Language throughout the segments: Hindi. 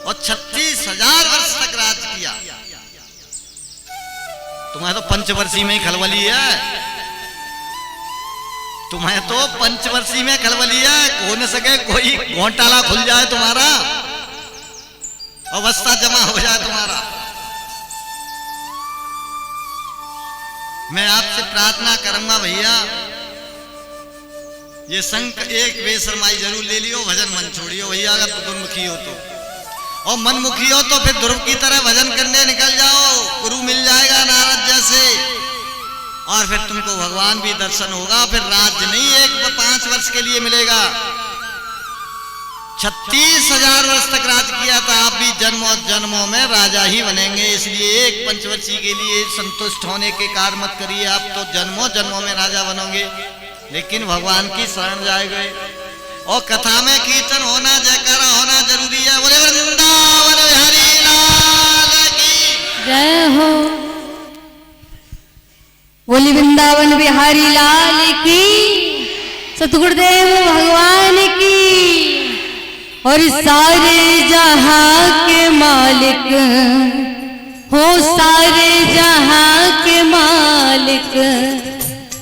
और 36,000 वर्ष तक राज किया। तुम्हें तो पंचवर्षी में ही खलबली है, तुम्हें तो पंचवर्षी में खलबली है। हो न सके कोई घोटाला खुल जाए तुम्हारा, अवस्था जमा हो जाए तुम्हारा। मैं आपसे प्रार्थना करूंगा भैया, ये शंख एक बेशरमाई जरूर ले लियो, भजन मन छोड़ियो भैया। अगर तो गुरुमुखी हो तो, और मनमुखी हो तो फिर ध्रुव की तरह भजन करने निकल जाओ, गुरु मिल जाएगा नारद जैसे, और फिर तुमको भगवान भी दर्शन होगा। फिर राज्य नहीं 5 वर्ष के लिए मिलेगा, 36,000 वर्ष तक राज किया था। आप भी जन्मों जन्मों में राजा ही बनेंगे। इसलिए एक पंचवर्षी के लिए संतुष्ट होने के कार्य मत करिए, आप तो जन्मों जन्मों में राजा बनोगे, लेकिन भगवान की शरण जाएंगे। और कथा में कीर्तन होना, जयकारा होना जरूरी है। बोले वृंदावन बिहारी लाल की जय हो, बोली वृंदावन बिहारी लाल की, सतगुरुदेव भगवान की। और सारे जहां के मालिक हो, सारे जहां के मालिक,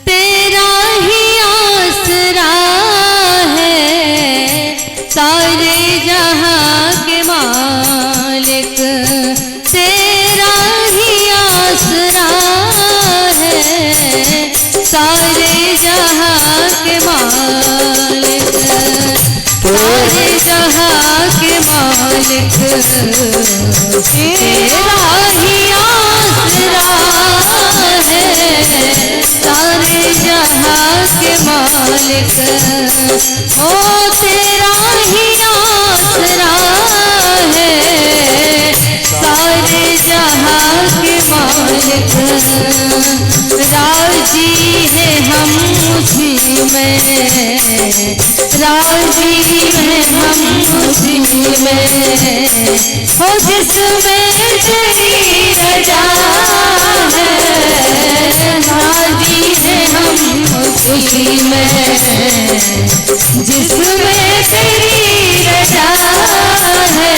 तेरा ही आसरा है। सारे जहां के मालिक, तेरा ही आसरा है। सारे जहां के मालिक, सारे जहां के मालिक, तेरा ही आसरा है। सारे जहां के मालिक, ओ तेरा ही आसरा है। सारे जहां के मालिक, राजी है हम उसी में, राजी है हम उसी में, हो जिसमें तेरी रजा है। राजी है हम उसी में, जिसमें तेरी रजा है।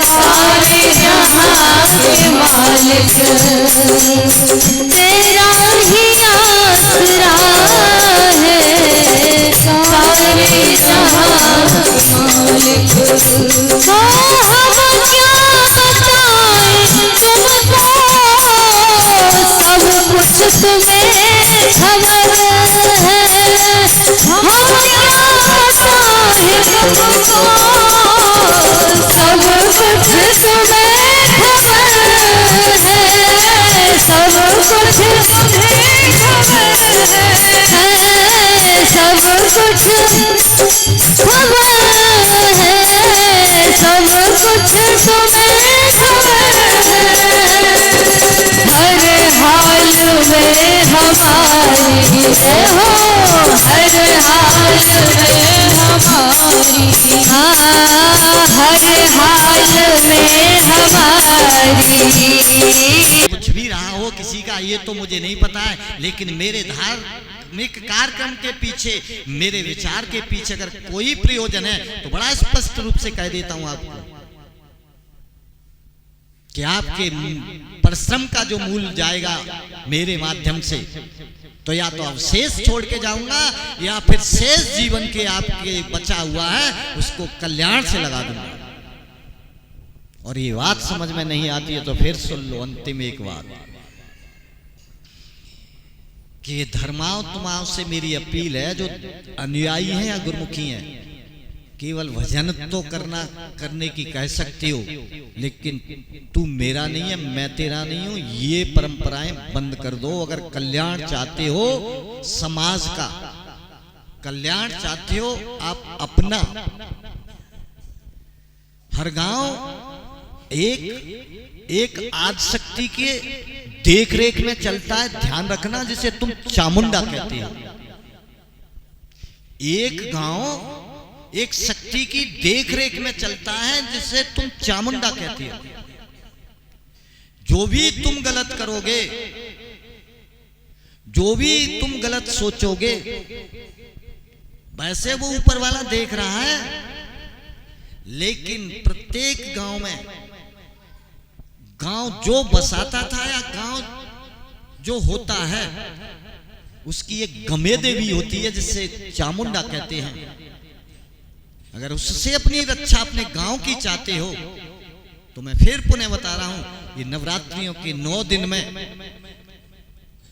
सारे जहां के मालिक, तेरा ही आसरा है। सारे जहां के मालिक, हो हम क्या बताएं तुमको, सब कुछ तुम्हें खबर है। हम क्या बताएं तुमको, सब कुछ तुम्हें खबर है। सब कुछ तुम्हें खबर है। सब कुछ खबर है। सब कुछ तुम्हें खबर है। हर हाल में हमारी हो, हर हाल में हमारी, हर हाल में हमारी। कुछ भी रहा हो किसी का ये तो मुझे नहीं पता है, लेकिन मेरे धार्मिक कार्यक्रम के पीछे, मेरे विचार के पीछे अगर कोई प्रयोजन है तो बड़ा स्पष्ट रूप से कह देता हूं आपको कि आपके परिश्रम का जो मूल जाएगा मेरे माध्यम से, तो या तो अवशेष छोड़ के जाऊंगा, या फिर शेष जीवन के आपके बचा हुआ है उसको कल्याण से लगा दूंगा। और ये बात समझ में नहीं आती है तो फिर सुन लो अंतिम एक बात, कि धर्मात्माओं से मेरी अपील है, जो अनुयायी हैं या गुरुमुखी हैं, केवल भजन तो करने की कह सकती हो, लेकिन तू मेरा नहीं है, मैं तेरा नहीं हूं, ये परंपराएं बंद कर दो। अगर कल्याण चाहते हो, समाज का कल्याण चाहते हो, आप अपना हर गांव एक आदि शक्ति के देख रेख में चलता है, ध्यान रखना, जिसे तुम चामुंडा कहते हो। एक गांव एक शक्ति की देख रेख में चलता है, जिसे तुम चामुंडा कहते हो। जो भी तुम गलत करोगे, जो भी तुम गलत सोचोगे, वैसे वो ऊपर वाला देख रहा है, लेकिन प्रत्येक गांव में, गांव जो बसाता था या गांव जो होता है उसकी एक गमे देवी होती है जिसे चामुंडा कहते हैं। अगर उससे अपनी रक्षा अपने गांव की चाहते हो तो मैं फिर पुनः बता रहा हूं, ये नवरात्रियों के 9 दिन में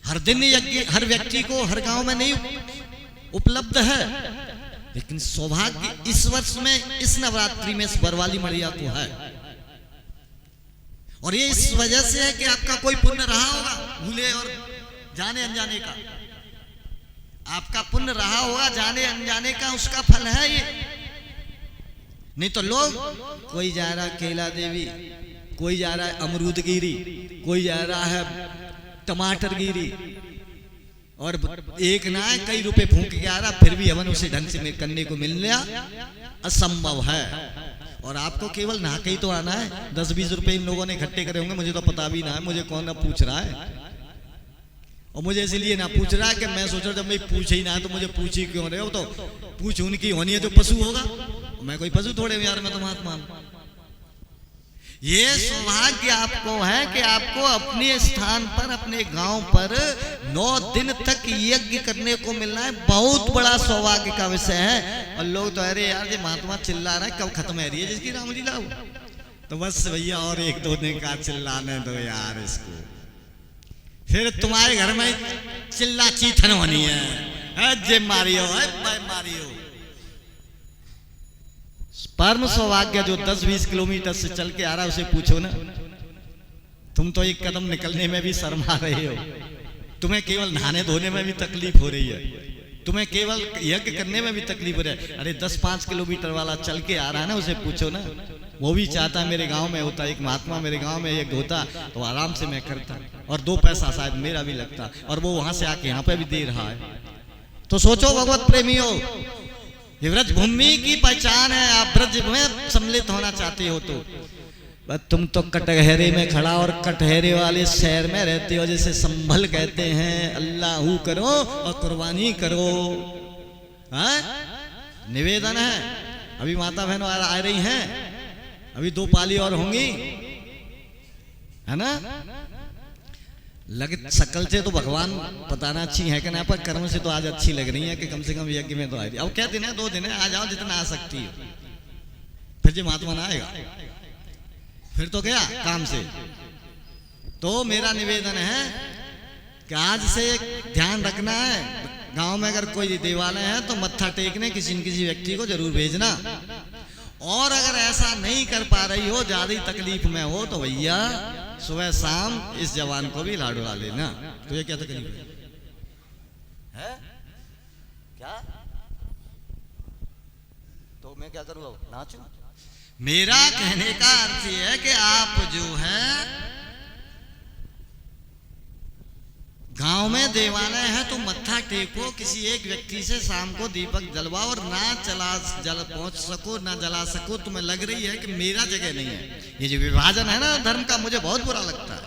हर दिन यज्ञ हर व्यक्ति को हर गांव में नहीं उपलब्ध है, लेकिन सौभाग्य इस वर्ष में इस नवरात्रि में इस बरवाली मड़िया को है। और ये इस वजह से है कि आपका कोई पुण्य रहा होगा भूले और जाने अनजाने का, आपका पुण्य रहा होगा जाने अनजाने का, उसका फल है ये। नहीं तो लोग, कोई जा रहा है केला देवी, कोई जा रहा है अमरूद गिरी, कोई जा रहा है टमाटर गिरी, और एक ना है कई रुपए फूंक के आ रहा, फिर भी हवन उसे ढंग से करने को मिलना असंभव है। और आपको केवल नहा के ही तो आना है। 10-20 रुपए इन लोगों ने इकट्ठे करे होंगे, मुझे तो पता भी ना है, मुझे कौन ना पूछ रहा है। और मुझे इसलिए ना पूछ रहा है कि मैं सोच रहा जब मैं पूछे ही ना तो मुझे पूछ ही क्यों रहे हो, तो पूछ उनकी होनी है जो पशु होगा, मैं कोई पशु थोड़े यार, मैं तो महात्मा। ये सौभाग्य आपको है कि आपको अपने स्थान पर अपने गांव पर 9 दिन तक यज्ञ करने को मिलना है, बहुत बड़ा सौभाग्य का विषय है। और लोग तो अरे यार ये महात्मा चिल्ला रहा है, कब खत्म है रही है जिसकी रामलीला हो, तो बस भैया और 1-2 दिन का चिल्लाने दो यार इसको, फिर तुम्हारे घर में चिल्ला चीथन होनी है, जे मारियो है मारियो। परम सौभाग्य जो 10-20 किलोमीटर से चल के आ रहा है उसे पूछो ना, तुम तो एक कदम निकलने में भी शर्मा रहे हो, तुम्हें केवल नहाने धोने में भी तकलीफ हो रही है, तुम्हें केवल यज्ञ करने में भी तकलीफ हो रही है। अरे 10-5 किलोमीटर वाला चल के आ रहा है ना, उसे पूछो ना, वो भी चाहता है मेरे गांव में होता, एक महात्मा मेरे गांव में यज्ञ होता तो आराम से मैं करता और 2 पैसा शायद मेरा भी लगता, और वो वहां से आके यहाँ पे भी दे रहा है। तो सोचो भगवत प्रेमियों, ये ब्रज भूमि की पहचान है। आप ब्रज में सम्मिलित होना चाहते हो तो बस तुम तो कटहरे में खड़ा और कटहरे वाले शहर में रहते हो, जैसे संभल कहते हैं, अल्लाहू करो और कुर्बानी करो। हाँ? निवेदन है, अभी माता बहनों आ रही हैं, अभी 2 पाली और होंगी, है ना। लग शकल से तो भगवान बताना अच्छी है कि ना, पर कर्म से तो आज अच्छी लग रही है कि कम से कम यज्ञ में तो आई। अब क्या दिन है, 2 दिन है, आ जाओ जितना आ सकती है, फिर जो महात्मा ना आएगा फिर तो गया काम से। तो मेरा निवेदन है कि आज से ध्यान रखना है, गांव में अगर कोई देवालय है तो मत्था टेकने किसी न किसी व्यक्ति को जरूर भेजना, और अगर ऐसा नहीं कर पा रही हो, ज्यादा तकलीफ में हो, तो भैया सुबह शाम इस जवान को भी लाडुला लेना। तो ये क्या तकलीफ है? क्या तो मैं क्या करूँ, नाचूं? मेरा कहने का अर्थ ये है कि आप जो है गांव में देवालय है तो मत्था टेको, किसी एक व्यक्ति से शाम को दीपक जलवाओ, और ना जल पहुंच सको ना जला सको, तुम्हें लग रही है कि मेरा जगह नहीं है। ये जो विभाजन है ना धर्म का, मुझे बहुत बुरा लगता है।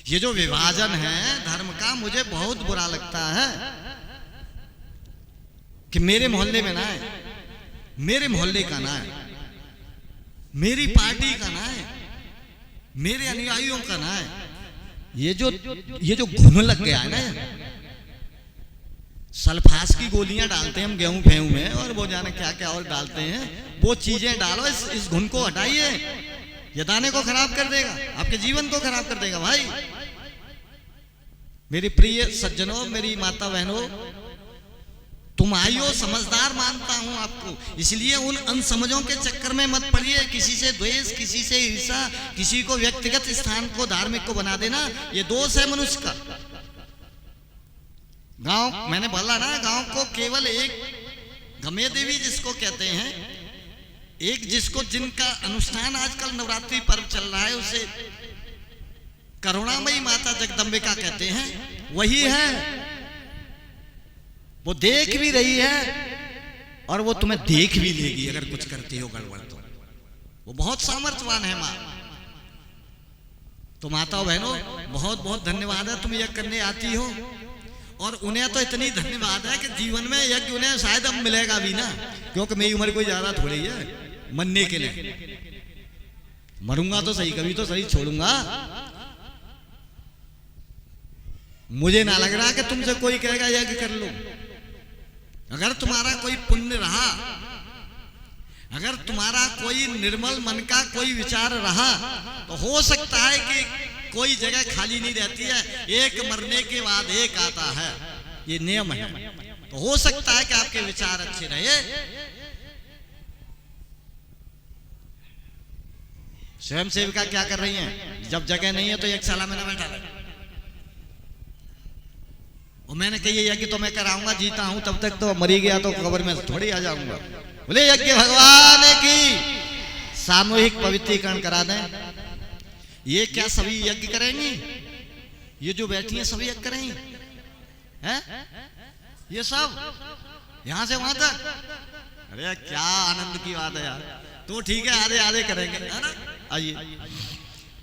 ये जो विभाजन है धर्म का, मुझे बहुत बुरा लगता है कि मेरे मोहल्ले में ना है, मेरे मोहल्ले का ना है, मेरी पार्टी का ना है, मेरे अनुयायियों का ना है। ये जो घुन लग गया है ना, सल्फास की गोलियां डालते हैं हम गेहूं में, और वो जाने क्या क्या और डालते हैं, वो चीजें डालो, इस घुन को हटाइए। ये दाने को खराब कर देगा, आपके जीवन को खराब कर देगा। भाई मेरी प्रिय सज्जनों, मेरी माता बहनों, तुम आइयो, समझदार मानता हूं आपको, इसलिए उन अनसमझों के चक्कर में मत पड़िए। किसी से द्वेष, किसी से ईर्षा, किसी को व्यक्तिगत स्थान को धार्मिक को बना देना, ये दोष है मनुष्य का। गांव, मैंने बोला ना, गांव को केवल एक गमे देवी जिसको कहते हैं, एक जिनका अनुष्ठान आजकल नवरात्रि पर्व चल रहा है, उसे करुणामयी माता जगदम्बिका कहते हैं, वही है। वो देख भी रही है और वो तुम्हें देख भी लेगी अगर कुछ करते हो गड़बड़ तो। वो बहुत सामर्थ्यवान है माँ। तो माताओं बहनों, बहुत बहुत धन्यवाद है, तुम यज्ञ करने आती हो, और उन्हें तो इतनी धन्यवाद है कि जीवन में यज्ञ उन्हें शायद अब मिलेगा भी ना, क्योंकि मेरी उम्र कोई ज्यादा थोड़ी है। मरने के लिए। मरूंगा तो सही, कभी तो सही छोड़ूंगा। मुझे ना लग रहा कि तुमसे कोई कहेगा यज्ञ कर लो। अगर तुम्हारा कोई पुण्य रहा, अगर तुम्हारा कोई निर्मल मन का कोई विचार रहा, तो हो सकता है कि कोई जगह खाली नहीं रहती है, एक मरने के बाद एक आता है, ये नियम है। तो हो सकता है कि आपके विचार अच्छे रहे। स्वयं सेविका क्या कर रही हैं? जब जगह नहीं है तो यज्ञशाला में न बैठा रहे। और मैंने कही यज्ञ तो मैं कराऊंगा, जीता हूं तब तक, तो मरी गया तो कब्र में थोड़ी आ जाऊंगा। बोले यज्ञ भगवान की सामूहिक पवित्रीकरण करा दें। ये क्या सभी यज्ञ करेंगी? ये जो बैठी हैं सभी यज्ञ करेंगी हैं? ये सब यहां से वहां तक? अरे क्या आनंद की बात है यार। तो ठीक है, आधे आधे करेंगे, है ना? आइए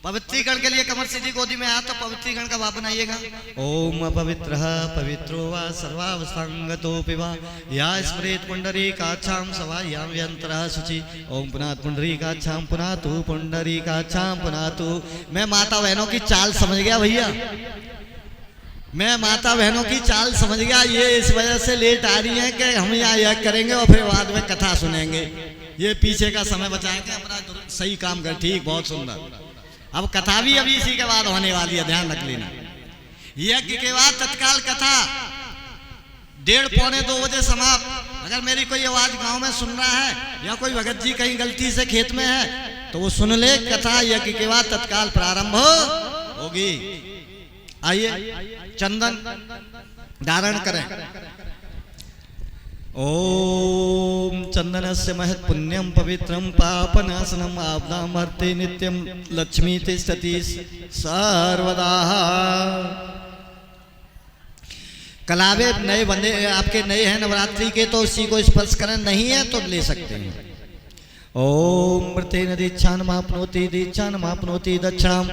पवित्रीकरण के लिए कमर सीधी गोदी में आया तो पवित्रीकरण का भाव बनाइएगा। ओम पवित्रः पवित्रो वा सर्वावस्थांगतोऽपि वा या स्मरेत् पुंडरीकाक्षां सवायां व्यन्तरः शुचि। ओम पुनः पुंडरीकाक्षां पुनातु पुंडरीकाक्षां पुनातु। मैं माता बहनों की चाल समझ गया भैया, मैं माता बहनों की चाल समझ गया। ये इस वजह से लेट आ रही है कि हम यहाँ यह करेंगे और फिर बाद में कथा सुनेंगे। ये पीछे का समय बचाएंगे, अपना सही काम कर। ठीक, बहुत सुंदर। अब कथा भी अभी इसी के बाद होने वाली है, ध्यान रख लेना। यज्ञ के बाद तत्काल कथा 1:30 पौने 2 बजे समाप्त। अगर मेरी कोई आवाज गांव में सुन रहा है या कोई भगत जी कहीं गलती से खेत में है तो वो सुन ले, कथा यज्ञ के बाद तत्काल प्रारंभ होगी। आइए चंदन धारण करें। ओम चंदनस्य महत् पुण्यम पवित्रम पापनाशनम आपदाम हरते नित्यम लक्ष्मी तिष्ठति सर्वदा। कलावे नए बंदे आपके नए हैं नवरात्रि के, तो उसी को स्पर्श करें, नहीं है तो ले सकते हैं। ओम मृतेन दीक्षानमाप्नोति दीक्षानमाप्नोति दक्षिणाम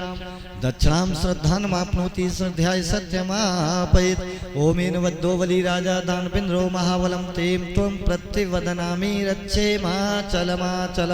दक्षिणाम श्रद्धानमाप्नोति श्रद्धाय सत्यमापयेत्। ओमेन वद्धो बलि राजा दानवेन्द्रो महाबलं तें त्वं प्रत्यवदनामि रक्षे माचल माचल।